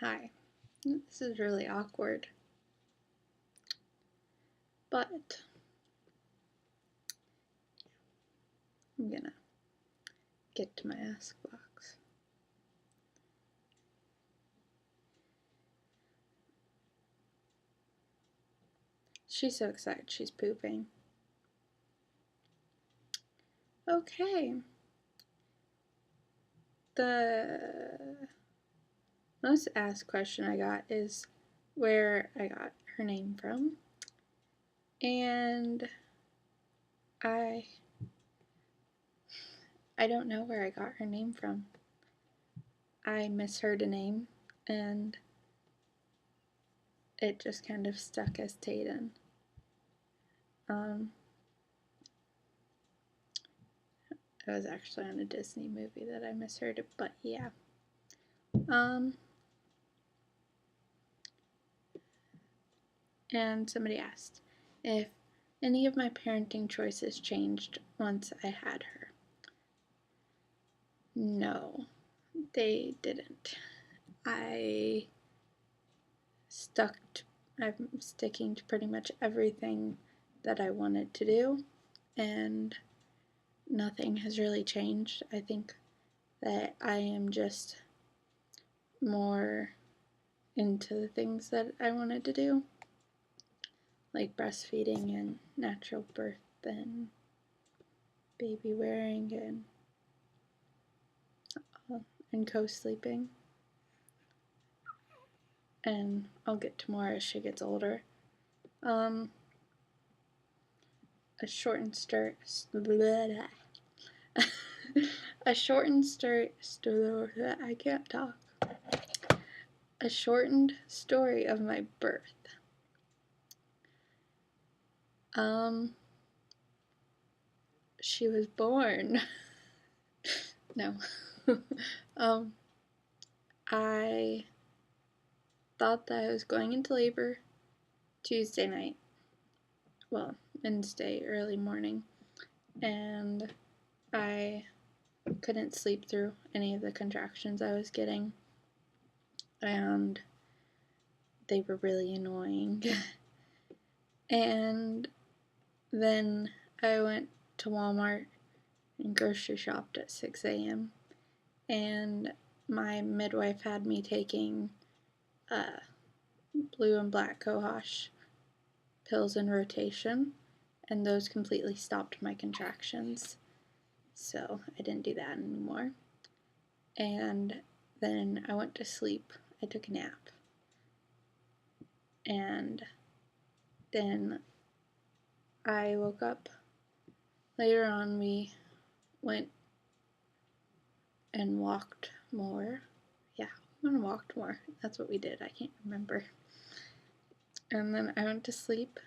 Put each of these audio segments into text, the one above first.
Hi. This is really awkward, but I'm gonna get to my ask box. She's so excited she's pooping. Okay. The most asked question I got is where I got her name from. And I I don't know where I got her name from. I misheard a name and it just kind of stuck as Tayden. It was actually on a Disney movie that I misheard it, but yeah. And somebody asked if any of my parenting choices changed once I had her. No, they didn't. I stuck to, I'm sticking to pretty much everything that I wanted to do, and nothing has really changed. I think that I am just more into the things that I wanted to do, like breastfeeding and natural birth and baby wearing and co-sleeping. And I'll get to more as she gets older. A shortened skirt. A shortened story. I can't talk. A shortened story of my birth. She was born. No. I thought that I was going into labor Tuesday night. Well, Wednesday early morning. And I couldn't sleep through any of the contractions I was getting. And they were really annoying. And then I went to Walmart and grocery shopped at 6 a.m. And my midwife had me taking blue and black cohosh pills in rotation, and those completely stopped my contractions. So I didn't do that anymore. And then I went to sleep. I took a nap. And then I woke up. Later on, we went and walked more. Yeah, we went and walked more. That's what we did. I can't remember. And then I went to sleep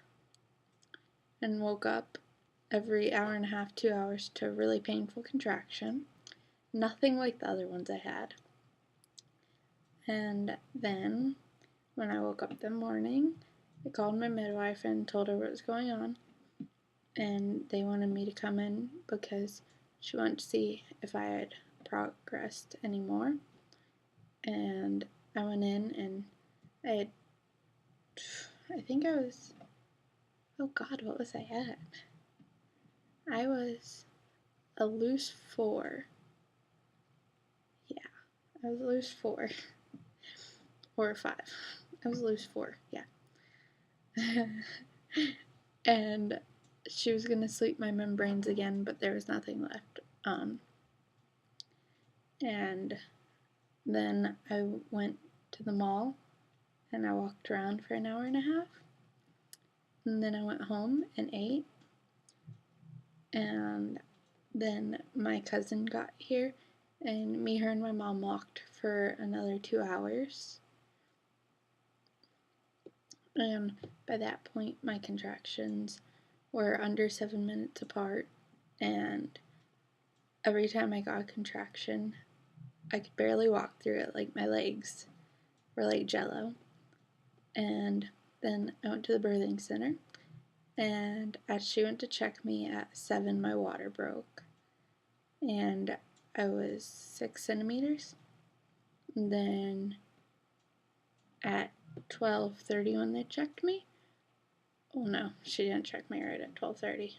and woke up every hour and a half, 2 hours to a really painful contraction. Nothing like the other ones I had. And then, when I woke up in the morning, I called my midwife and told her what was going on. And they wanted me to come in because she wanted to see if I had progressed anymore. And I went in and I think I was, oh God, what was I at? I was a loose 4. Yeah, I was a loose 4. Or 5. I was a loose 4, yeah. And she was going to sleep my membranes again, but there was nothing left. And then I went to the mall and I walked around for an hour and a half. And then I went home and ate. And then my cousin got here, and me, her, and my mom walked for another 2 hours. And by that point, my contractions were under 7 minutes apart. And every time I got a contraction, I could barely walk through it. Like, my legs were like jello. And then I went to the birthing center, and as she went to check me at 7, my water broke, and I was 6 centimeters. And then at 12:30 when they checked me. Oh no, she didn't check me right at 12:30.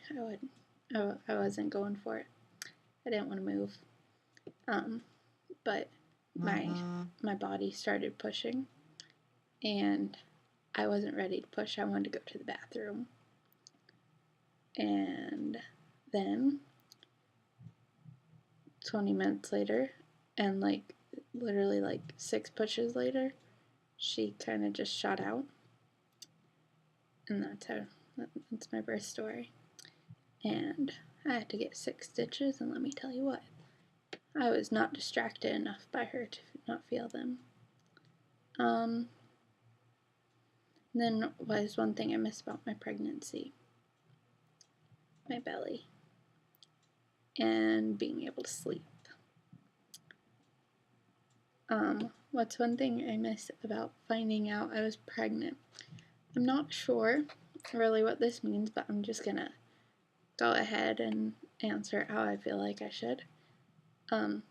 I wasn't going for it. I didn't want to move. But my body started pushing, and I wasn't ready to push. I wanted to go to the bathroom. And then 20 minutes later, and like literally like 6 pushes later, she kind of just shot out. And that's my birth story. And I had to get 6 stitches, and let me tell you what, I was not distracted enough by her to not feel them. Then was one thing I miss about my pregnancy: my belly and being able to sleep. What's one thing I miss about finding out I was pregnant? I'm not sure really what this means, but I'm just gonna go ahead and answer how I feel like I should. I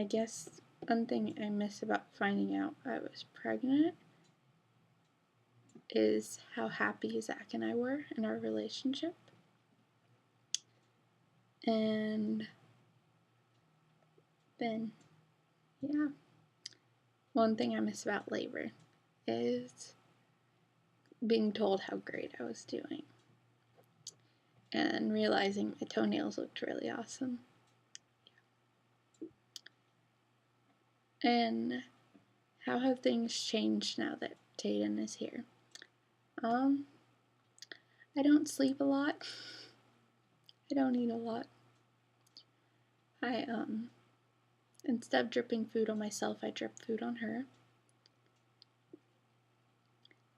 guess one thing I miss about finding out I was pregnant is how happy Zach and I were in our relationship. And then, yeah. One thing I miss about labor is being told how great I was doing and realizing my toenails looked really awesome. And how have things changed now that Tayden is here? I don't sleep a lot. I don't eat a lot. I instead of dripping food on myself, I drip food on her.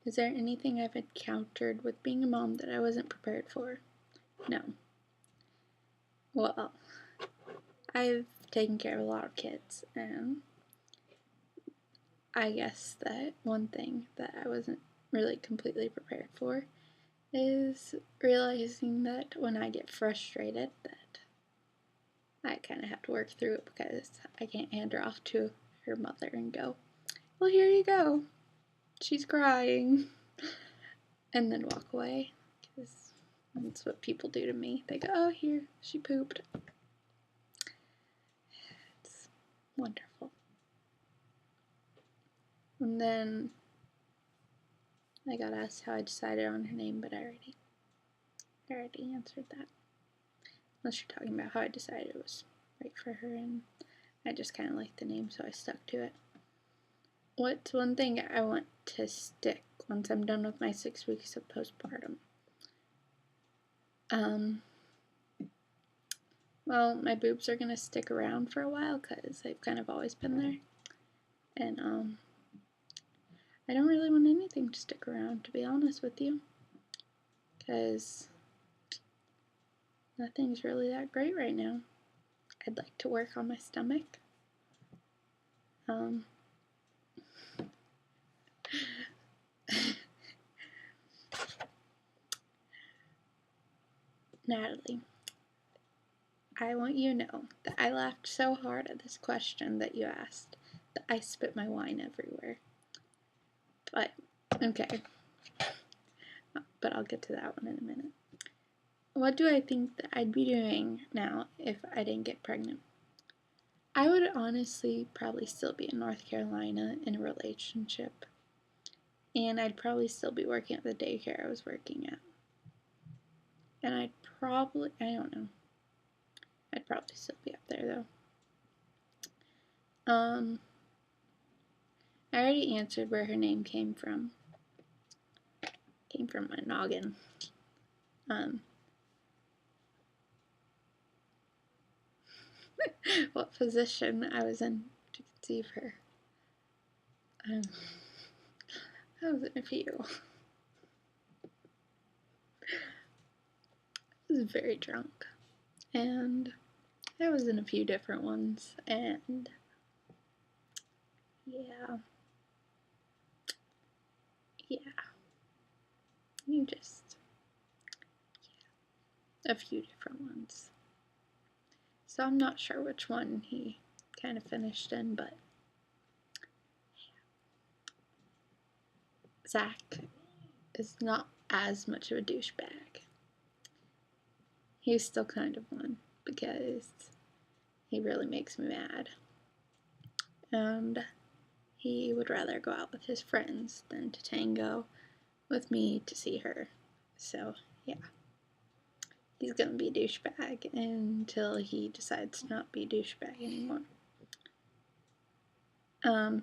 Is there anything I've encountered with being a mom that I wasn't prepared for? No. Well, I've taken care of a lot of kids, and I guess that one thing that I wasn't really completely prepared for is realizing that when I get frustrated that I kind of have to work through it because I can't hand her off to her mother and go, well, here you go, she's crying, and then walk away, because that's what people do to me. They go, oh, here, she pooped. It's wonderful. And then I got asked how I decided on her name, but I already answered that. Unless you're talking about how I decided it was right for her, and I just kind of liked the name, so I stuck to it. What's one thing I want to stick once I'm done with my 6 weeks of postpartum? Well, my boobs are gonna stick around for a while because they've kind of always been there, and I don't really want anything to stick around, to be honest with you, because nothing's really that great right now. I'd like to work on my stomach. Natalie, I want you to know that I laughed so hard at this question that you asked that I spit my wine everywhere. But, okay. But I'll get to that one in a minute. What do I think that I'd be doing now if I didn't get pregnant? I would honestly probably still be in North Carolina in a relationship. And I'd probably still be working at the daycare I was working at. And I don't know. I'd probably still be up there though. I already answered where her name came from. Came from my noggin. What position I was in to conceive her. I was in a few. I was very drunk. And I was in a few different ones. And yeah. A few different ones. So I'm not sure which one he kind of finished in, but Zach is not as much of a douchebag. He's still kind of one because he really makes me mad. And he would rather go out with his friends than to tango with me to see her. So, yeah. He's gonna be a douchebag until he decides to not be a douchebag anymore.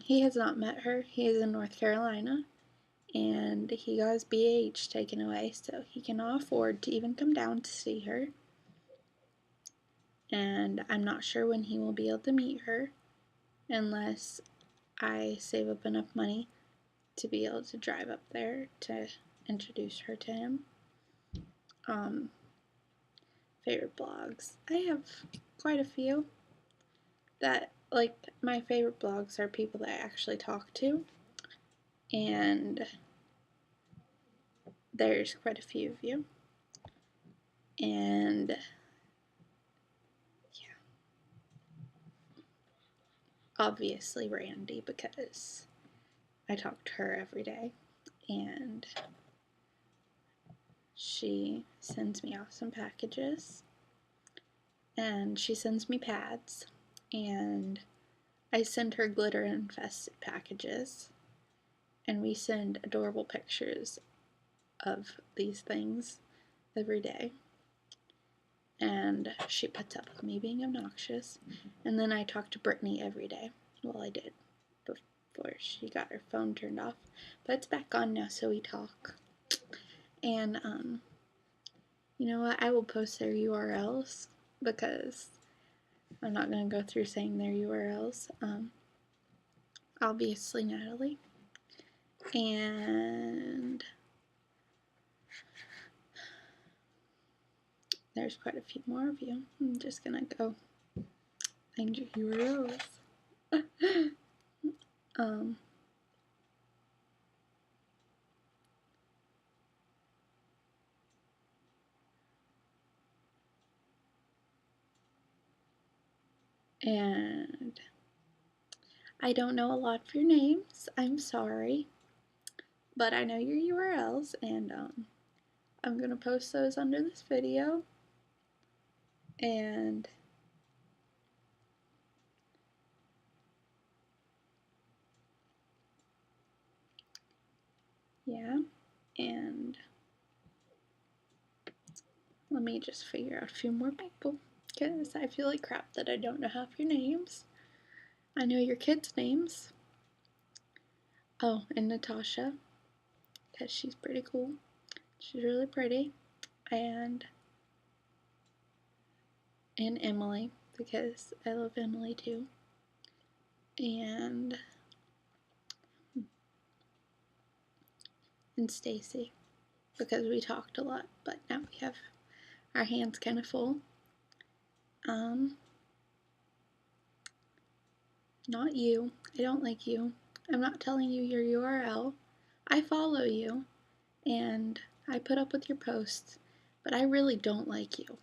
He has not met her. He is in North Carolina, and he got his BAH taken away, so he cannot afford to even come down to see her. And I'm not sure when he will be able to meet her, unless I save up enough money to be able to drive up there to introduce her to him. Favorite blogs. I have quite a few that, like, my favorite blogs are people that I actually talk to, and there's quite a few of you. And yeah, obviously Randy, because I talk to her every day, and she sends me awesome packages, and she sends me pads, and I send her glitter infested packages, and we send adorable pictures of these things every day. And she puts up with me being obnoxious. And then I talk to Brittany every day. Well, I did before she got her phone turned off, but it's back on now, so we talk. And you know what? I will post their URLs because I'm not gonna go through saying their URLs. Obviously Natalie, and there's quite a few more of you. I'm just gonna go find your URLs. And I don't know a lot of your names. I'm sorry, but I know your URLs, and I'm gonna post those under this video. And yeah, and let me just figure out a few more people, because I feel like crap that I don't know half your names. I know your kids' names. Oh, and Natasha, because she's pretty cool. She's really pretty. And Emily, because I love Emily too. And Stacy, because we talked a lot, but now we have our hands kind of full. Not you. I don't like you. I'm not telling you your URL. I follow you, and I put up with your posts, but I really don't like you.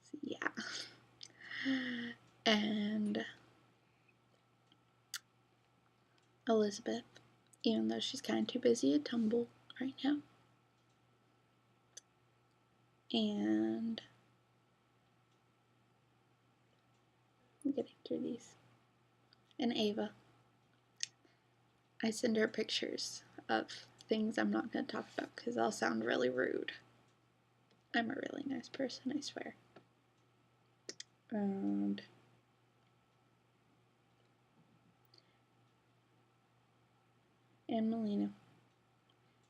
So, yeah. And Elizabeth, even though she's kind of too busy to tumble right now. And I'm getting through these. And Ava. I send her pictures of things I'm not going to talk about because I'll sound really rude. I'm a really nice person, I swear. And Melina,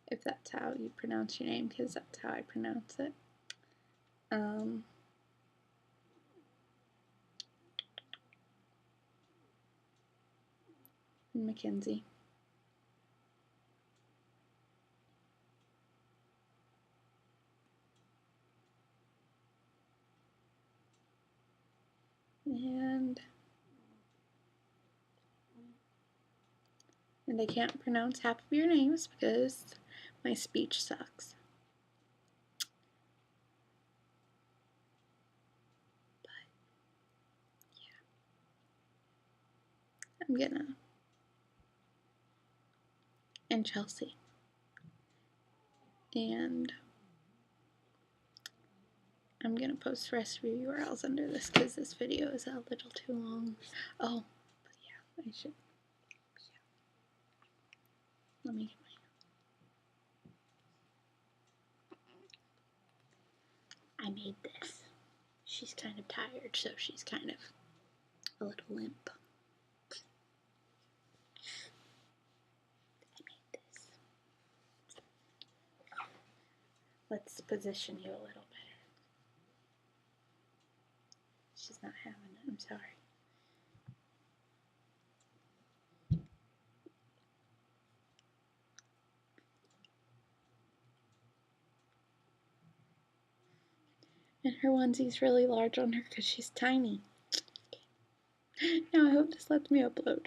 if that's how you pronounce your name, because that's how I pronounce it. And Mackenzie. And I can't pronounce half of your names because my speech sucks. But yeah, I'm gonna and Chelsea. And I'm going to post recipe URLs under this because this video is a little too long. Oh, but yeah, I should. Yeah. Let me get my. I made this. She's kind of tired, so she's kind of a little limp. I made this. Let's position you a little better. She's not having it, I'm sorry. And her onesie's really large on her because she's tiny. Now I hope this lets me upload.